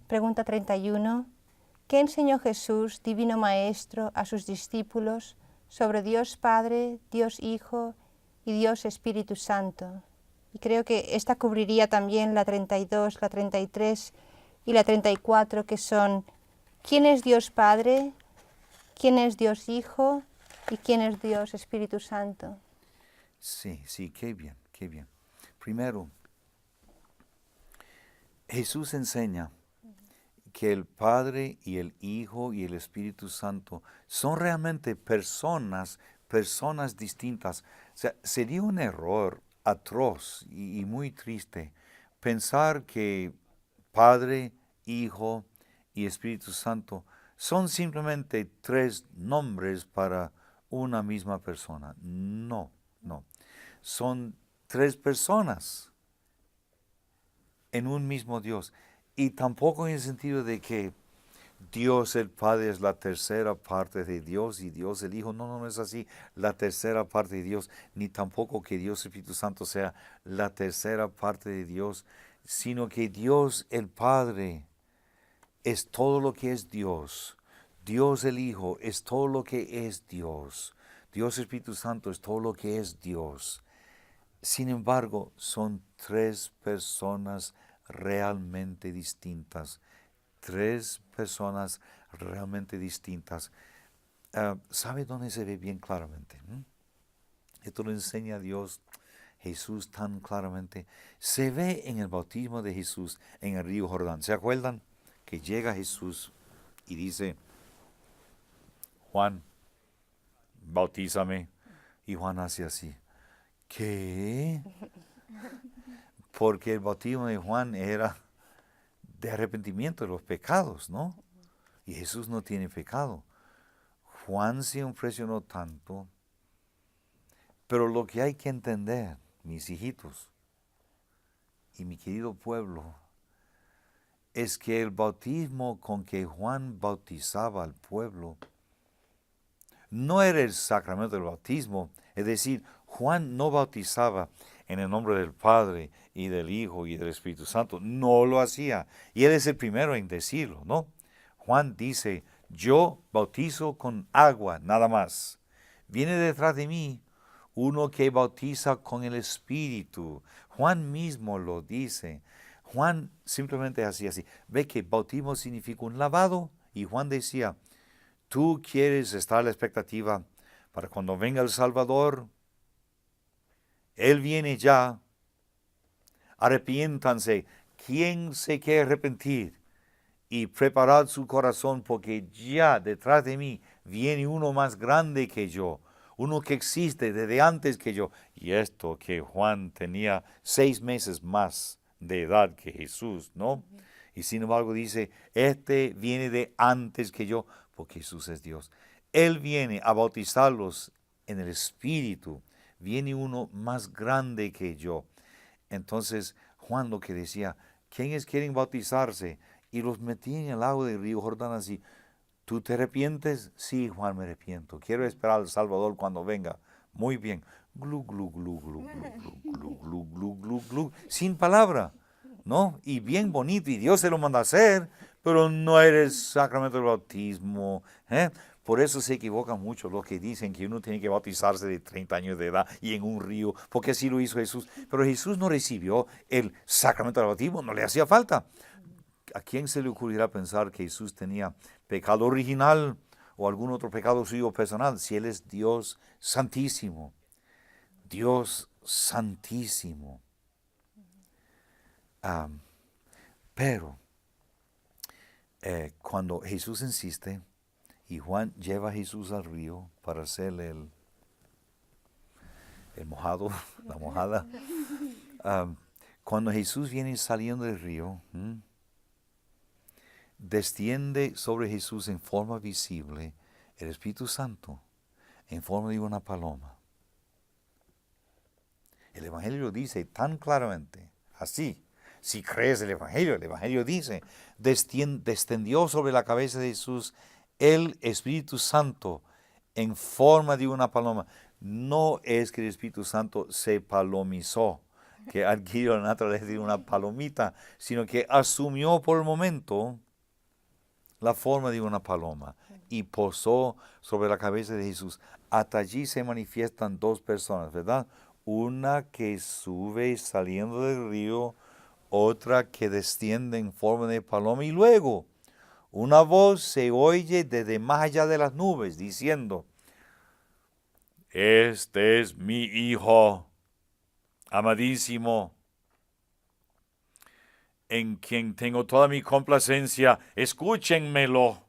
Pregunta 31. ¿Qué enseñó Jesús, Divino Maestro, a sus discípulos sobre Dios Padre, Dios Hijo y Dios Espíritu Santo? Y creo que esta cubriría también la 32, la 33 y la 34, que son ¿quién es Dios Padre? ¿Quién es Dios Hijo? ¿Y quién es Dios Espíritu Santo? Sí, qué bien, qué bien. Primero, Jesús enseña que el Padre y el Hijo y el Espíritu Santo son realmente personas distintas. O sea, sería un error atroz y muy triste pensar que Padre, Hijo y Espíritu Santo son simplemente tres nombres para una misma persona. No. Son tres personas en un mismo Dios. Y tampoco en el sentido de que Dios el Padre es la tercera parte de Dios y Dios el Hijo. No es así, la tercera parte de Dios, ni tampoco que Dios Espíritu Santo sea la tercera parte de Dios, sino que Dios el Padre es todo lo que es Dios. Dios el Hijo es todo lo que es Dios. Dios Espíritu Santo es todo lo que es Dios. Sin embargo, son tres personas realmente distintas. Tres personas realmente distintas. ¿Sabe dónde se ve bien claramente? Esto lo enseña Dios, Jesús tan claramente. Se ve en el bautismo de Jesús en el río Jordán. ¿Se acuerdan? Que llega Jesús y dice, Juan, bautízame. Y Juan hace así. ¿Qué? Porque el bautismo de Juan era de arrepentimiento de los pecados, ¿no? Y Jesús no tiene pecado. Juan se impresionó tanto, pero lo que hay que entender, mis hijitos y mi querido pueblo, es que el bautismo con que Juan bautizaba al pueblo no era el sacramento del bautismo, es decir, Juan no bautizaba en el nombre del Padre y del Hijo y del Espíritu Santo, no lo hacía, y él es el primero en decirlo, ¿no? Juan dice, yo bautizo con agua, nada más. Viene detrás de mí uno que bautiza con el Espíritu. Juan mismo lo dice. Juan simplemente hacía así. Ve que bautismo significa un lavado, y Juan decía, tú quieres estar a la expectativa para cuando venga el Salvador. Él viene ya. Arrepiéntanse. ¿Quién se quiere arrepentir? Y preparad su corazón, porque ya detrás de mí viene uno más grande que yo, uno que existe desde antes que yo. Y esto que Juan tenía 6 meses más de edad que Jesús, ¿no? Y sin embargo dice, este viene de antes que yo, porque Jesús es Dios. Él viene a bautizarlos en el Espíritu. Viene uno más grande que yo. Entonces Juan lo que decía, ¿quiénes quieren bautizarse? Y los metía en el agua del río Jordán así. ¿Tú te arrepientes? Sí, Juan, me arrepiento. Quiero esperar al Salvador cuando venga. Muy bien. Glu, glu, glu, glu, glu, glu, glu, glu, glu, glu. Sin palabra, ¿no? Y bien bonito. Y Dios se lo manda a hacer, pero no eres sacramento del bautismo. Por eso se equivocan mucho los que dicen que uno tiene que bautizarse de 30 años de edad y en un río, porque así lo hizo Jesús. Pero Jesús no recibió el sacramento del bautismo, no le hacía falta. ¿A quién se le ocurrirá pensar que Jesús tenía pecado original o algún otro pecado suyo personal si Él es Dios santísimo? Dios santísimo. Pero cuando Jesús insiste y Juan lleva a Jesús al río para hacerle el mojado, la mojada, cuando Jesús viene saliendo del río, desciende sobre Jesús en forma visible el Espíritu Santo en forma de una paloma. El Evangelio lo dice tan claramente, así. Si crees el Evangelio dice, descendió sobre la cabeza de Jesús el Espíritu Santo en forma de una paloma. No es que el Espíritu Santo se palomizó. que adquirió la naturaleza de una palomita, sino que asumió por el momento la forma de una paloma y posó sobre la cabeza de Jesús. Hasta allí se manifiestan dos personas, ¿verdad? Una que sube saliendo del río, otra que desciende en forma de paloma, y luego una voz se oye desde más allá de las nubes diciendo: este es mi Hijo amadísimo, en quien tengo toda mi complacencia, escúchenmelo.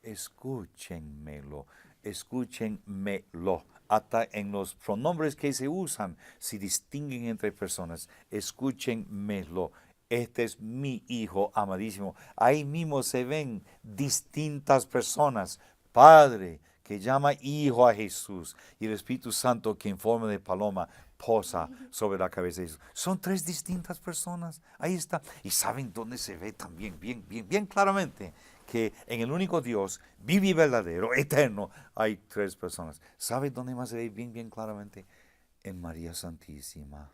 Escúchenmelo, escúchenmelo. Hasta en los pronombres que se usan se distinguen entre personas. Escúchenmelo. Este es mi Hijo amadísimo. Ahí mismo se ven distintas personas. Padre, que llama Hijo a Jesús, y el Espíritu Santo, que en forma de paloma posa sobre la cabeza de Jesús. Son tres distintas personas. Ahí está. Y saben dónde se ve también bien claramente que en el único Dios vivo y verdadero, eterno, hay tres personas. ¿Saben dónde más se ve bien claramente? En María Santísima.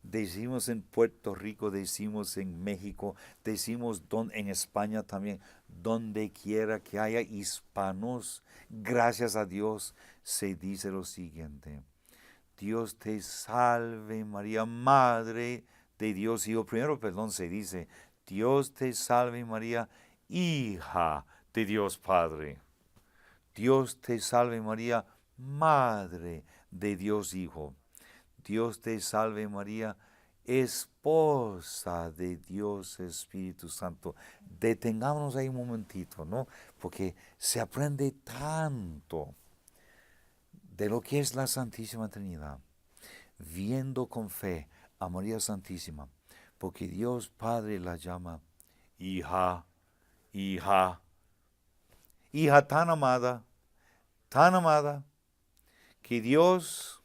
Decimos en Puerto Rico, decimos en México, decimos en España también, donde quiera que haya hispanos, gracias a Dios, se dice lo siguiente: Dios te salve María, Madre de Dios Hijo. Primero, perdón, se dice: Dios te salve María, hija de Dios Padre. Dios te salve María, Madre de Dios Hijo. Dios te salve María, esposa de Dios Espíritu Santo. Detengámonos ahí un momentito, ¿no? Porque se aprende tanto de lo que es la Santísima Trinidad, viendo con fe a María Santísima, porque Dios Padre la llama hija, hija, hija tan amada, que Dios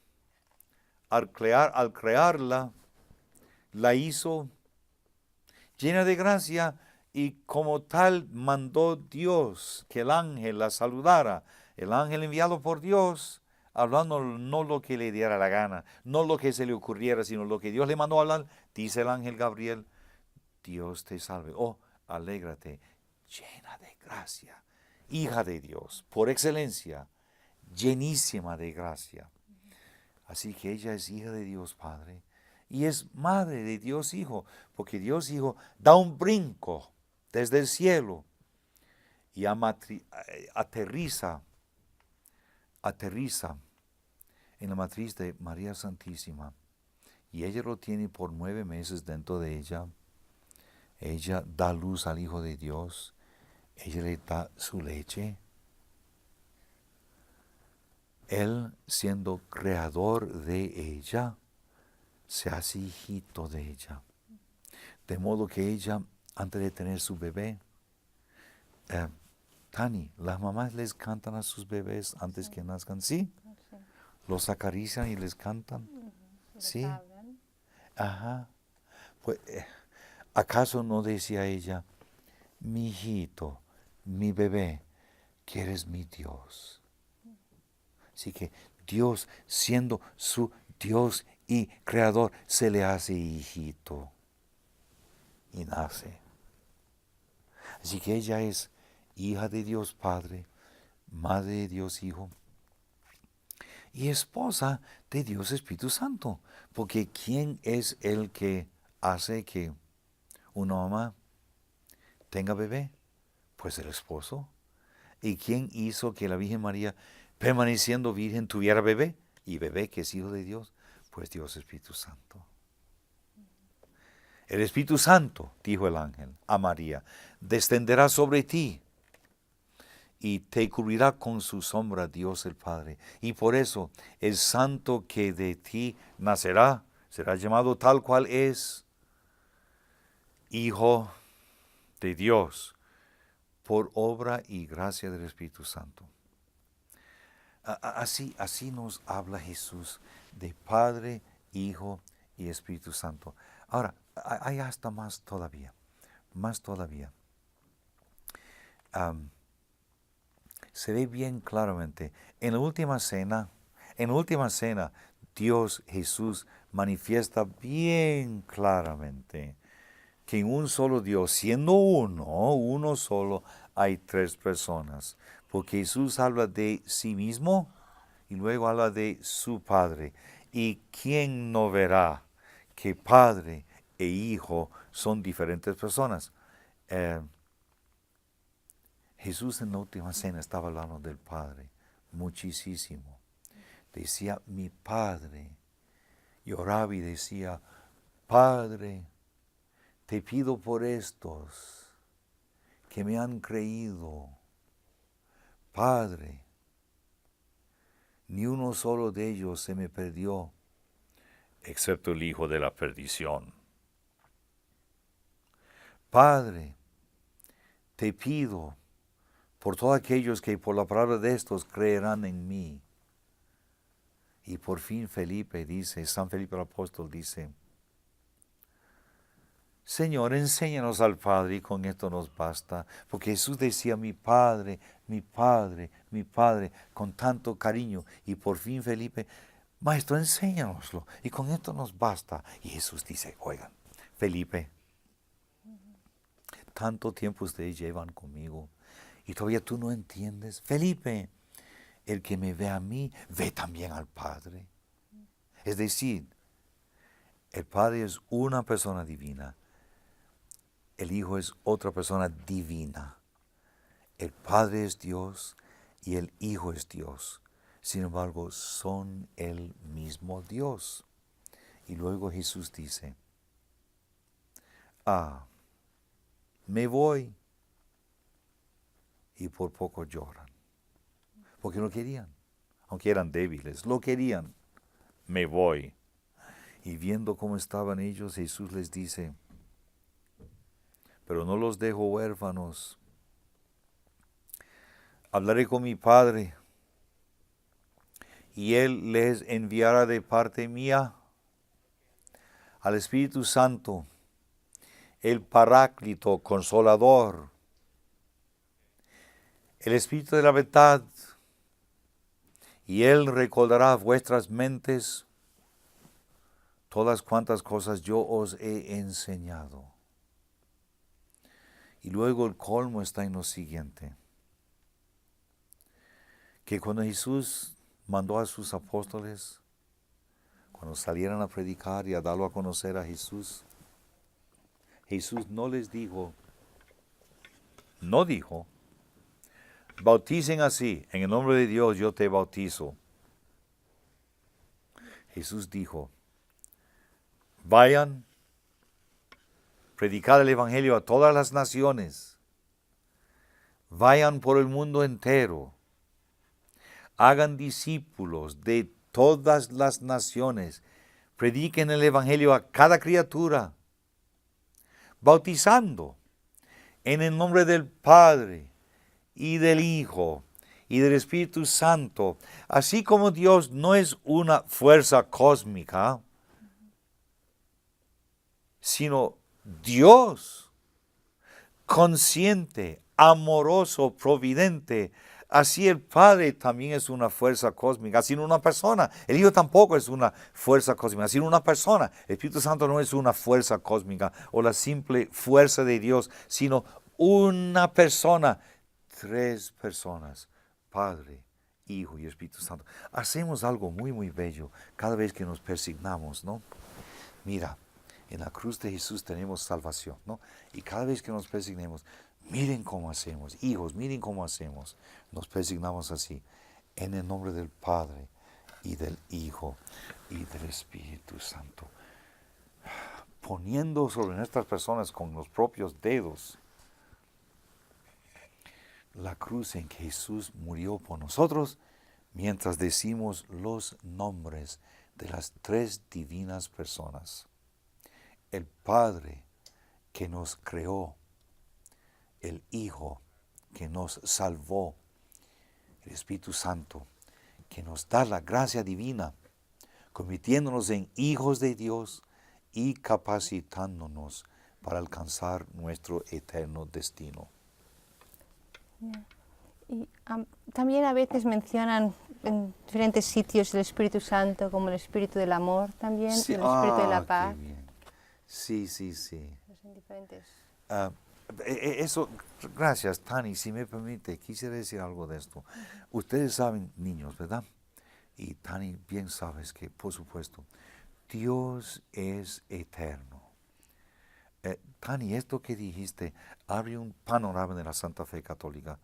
al crearla, la hizo llena de gracia, y como tal mandó Dios que el ángel la saludara. El ángel enviado por Dios, hablando no lo que le diera la gana, no lo que se le ocurriera, sino lo que Dios le mandó a hablar. Dice el ángel Gabriel: Dios te salve, oh, alégrate, llena de gracia, hija de Dios, por excelencia, llenísima de gracia. Así que ella es hija de Dios Padre y es madre de Dios Hijo, porque Dios Hijo da un brinco desde el cielo y aterriza en la matriz de María Santísima, y ella lo tiene por 9 meses dentro de ella. Ella da luz al Hijo de Dios, ella le da su leche. Él, siendo creador de ella, se hace hijito de ella. De modo que ella, antes de tener su bebé, Tani, las mamás les cantan a sus bebés antes que nazcan, ¿sí? Los acarician y les cantan, ¿sí? Ajá. Pues, ¿acaso no decía ella: mi hijito, mi bebé, que eres mi Dios? Así que Dios, siendo su Dios y creador, se le hace hijito y nace. Así que ella es hija de Dios Padre, madre de Dios Hijo y esposa de Dios Espíritu Santo. Porque ¿quién es el que hace que una mamá tenga bebé? Pues el esposo. ¿Y quién hizo que la Virgen María, permaneciendo virgen, tuviera bebé? Y bebé que es hijo de Dios, pues Dios Espíritu Santo. El Espíritu Santo, dijo el ángel a María, descenderá sobre ti y te cubrirá con su sombra Dios el Padre. Y por eso el santo que de ti nacerá será llamado tal cual es Hijo de Dios, por obra y gracia del Espíritu Santo. Así nos habla Jesús de Padre, Hijo y Espíritu Santo. Ahora, hay hasta más todavía. Se ve bien claramente. En la última cena, Dios Jesús manifiesta bien claramente que en un solo Dios, siendo uno solo, hay tres personas. Porque Jesús habla de sí mismo y luego habla de su Padre. ¿Y quién no verá que Padre e Hijo son diferentes personas? Jesús en la última cena estaba hablando del Padre muchísimo. Decía, mi Padre. Y oraba y decía, Padre, te pido por estos que me han creído. Padre, ni uno solo de ellos se me perdió, excepto el hijo de la perdición. Padre, te pido por todos aquellos que por la palabra de estos creerán en mí. Y por fin Felipe dice, San Felipe el apóstol dice, Señor, enséñanos al Padre y con esto nos basta. Porque Jesús decía, mi Padre, mi Padre, mi Padre, con tanto cariño. Y por fin Felipe, Maestro, enséñanoslo y con esto nos basta. Y Jesús dice, oigan, Felipe, tanto tiempo ustedes llevan conmigo y todavía tú no entiendes. Felipe, el que me ve a mí, ve también al Padre. Es decir, el Padre es una persona divina. El Hijo es otra persona divina. El Padre es Dios y el Hijo es Dios. Sin embargo, son el mismo Dios. Y luego Jesús dice, me voy. Y por poco lloran. Porque lo querían. Aunque eran débiles, lo querían. Me voy. Y viendo cómo estaban ellos, Jesús les dice, pero no los dejo huérfanos. Hablaré con mi Padre, y Él les enviará de parte mía al Espíritu Santo, el Paráclito, Consolador, el Espíritu de la verdad, y Él recordará vuestras mentes todas cuantas cosas yo os he enseñado. Y luego el colmo está en lo siguiente, que cuando Jesús mandó a sus apóstoles, cuando salieran a predicar y a darlo a conocer a Jesús, Jesús no les dijo, bauticen así, en el nombre de Dios yo te bautizo. Jesús dijo, vayan, predicad el Evangelio a todas las naciones, vayan por el mundo entero, hagan discípulos de todas las naciones, prediquen el Evangelio a cada criatura, bautizando en el nombre del Padre y del Hijo y del Espíritu Santo. Así como Dios no es una fuerza cósmica, sino Dios consciente, amoroso, providente. Así el Padre también es una fuerza cósmica, así una persona. El Hijo tampoco es una fuerza cósmica, así una persona. El Espíritu Santo no es una fuerza cósmica o la simple fuerza de Dios, sino una persona. Tres personas, Padre, Hijo y Espíritu Santo. Hacemos algo muy, muy bello cada vez que nos persignamos, ¿no? Mira, en la cruz de Jesús tenemos salvación, ¿no? Y cada vez que nos persignemos, miren cómo hacemos. Hijos, miren cómo hacemos. Nos persignamos así, en el nombre del Padre y del Hijo y del Espíritu Santo. Poniendo sobre nuestras personas con los propios dedos la cruz en que Jesús murió por nosotros, mientras decimos los nombres de las tres divinas personas. El Padre que nos creó, el Hijo que nos salvó, el Espíritu Santo que nos da la gracia divina, convirtiéndonos en hijos de Dios y capacitándonos para alcanzar nuestro eterno destino. Y también a veces mencionan en diferentes sitios el Espíritu Santo como el Espíritu del amor también, Sí, el Espíritu de la qué paz. bien. Sí, sí, sí. Son diferentes. Ah, eso, gracias, Tani. Si me permite, quisiera decir algo de esto. Ustedes saben, niños, ¿verdad? Y Tani, bien sabes que, por supuesto, Dios es eterno. Tani, esto que dijiste abre un panorama de la Santa Fe Católica.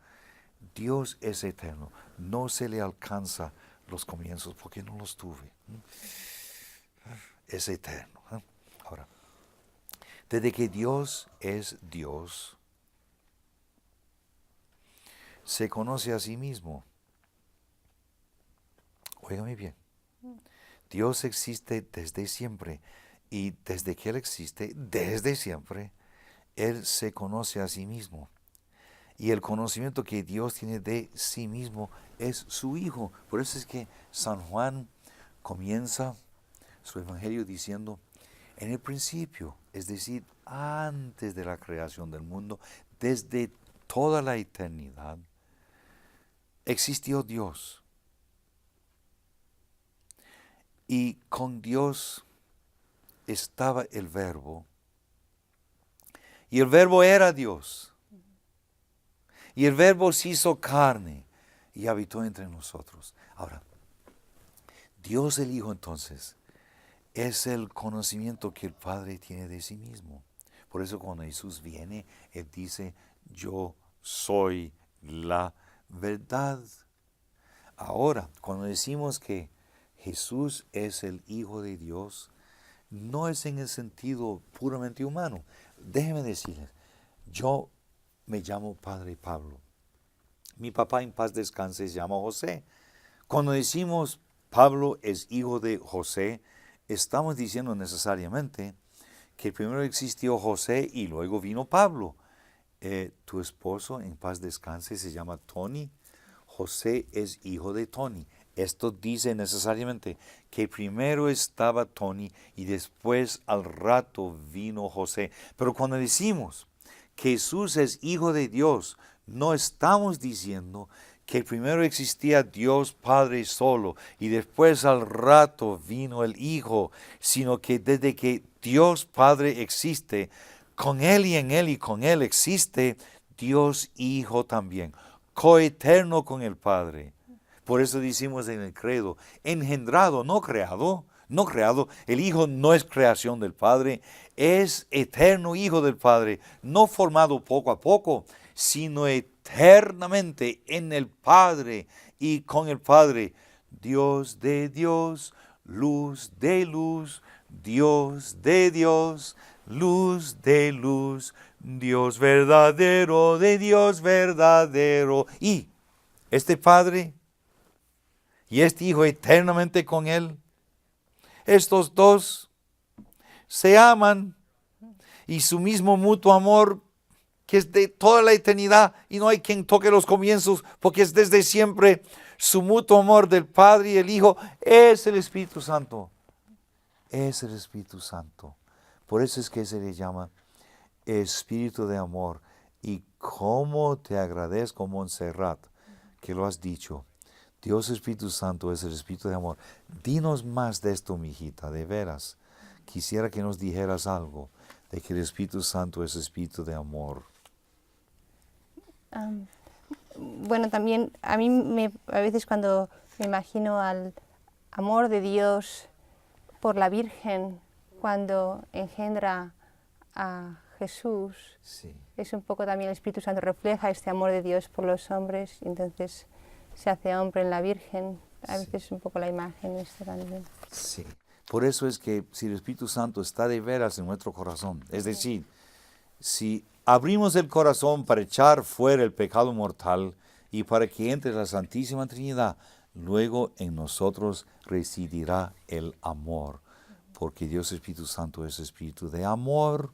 Dios es eterno. No se le alcanza los comienzos porque no los tuve. Es eterno. Ahora, desde que Dios es Dios, se conoce a sí mismo. Óigame bien. Dios existe desde siempre y desde que Él existe, desde siempre, Él se conoce a sí mismo. Y el conocimiento que Dios tiene de sí mismo es su Hijo. Por eso es que San Juan comienza su evangelio diciendo, en el principio, es decir, antes de la creación del mundo, desde toda la eternidad, existió Dios. Y con Dios estaba el Verbo. Y el Verbo era Dios. Y el Verbo se hizo carne y habitó entre nosotros. Ahora, Dios el Hijo entonces es el conocimiento que el Padre tiene de sí mismo. Por eso cuando Jesús viene, Él dice, yo soy la verdad. Ahora, cuando decimos que Jesús es el Hijo de Dios, no es en el sentido puramente humano. Déjenme decirles, yo me llamo Padre Pablo. Mi papá en paz descanse se llama José. Cuando decimos Pablo es hijo de José, estamos diciendo necesariamente que primero existió José y luego vino Pablo. Tu esposo en paz descanse se llama Tony. José es hijo de Tony. Esto dice necesariamente que primero estaba Tony y después al rato vino José. Pero cuando decimos que Jesús es hijo de Dios, no estamos diciendo que primero existía Dios Padre solo y después al rato vino el Hijo, sino que desde que Dios Padre existe, con Él y en Él y con Él existe Dios Hijo también, coeterno con el Padre. Por eso decimos en el credo, engendrado, no creado, no creado. El Hijo no es creación del Padre, es eterno Hijo del Padre, no formado poco a poco, sino eternamente en el Padre y con el Padre. Dios de Dios, luz de luz, Dios de Dios, luz de luz, Dios verdadero de Dios verdadero. Y este Padre y este Hijo eternamente con Él, estos dos se aman y su mismo mutuo amor, que es de toda la eternidad y no hay quien toque los comienzos porque es desde siempre, su mutuo amor del Padre y el Hijo es el Espíritu Santo. Es el Espíritu Santo. Por eso es que se le llama Espíritu de amor. Y cómo te agradezco, Montserrat, que lo has dicho. Dios Espíritu Santo es el Espíritu de amor. Dinos más de esto, mijita, de veras. Quisiera que nos dijeras algo de que el Espíritu Santo es Espíritu de amor. Bueno, también a mí a veces cuando me imagino al amor de Dios por la Virgen cuando engendra a Jesús, Sí. es un poco también el Espíritu Santo refleja este amor de Dios por los hombres y entonces se hace hombre en la Virgen. A veces es un poco la imagen esta también. Sí. Por eso es que si el Espíritu Santo está de veras en nuestro corazón, es decir, si abrimos el corazón para echar fuera el pecado mortal y para que entre la Santísima Trinidad, luego en nosotros residirá el amor, porque Dios Espíritu Santo es Espíritu de amor.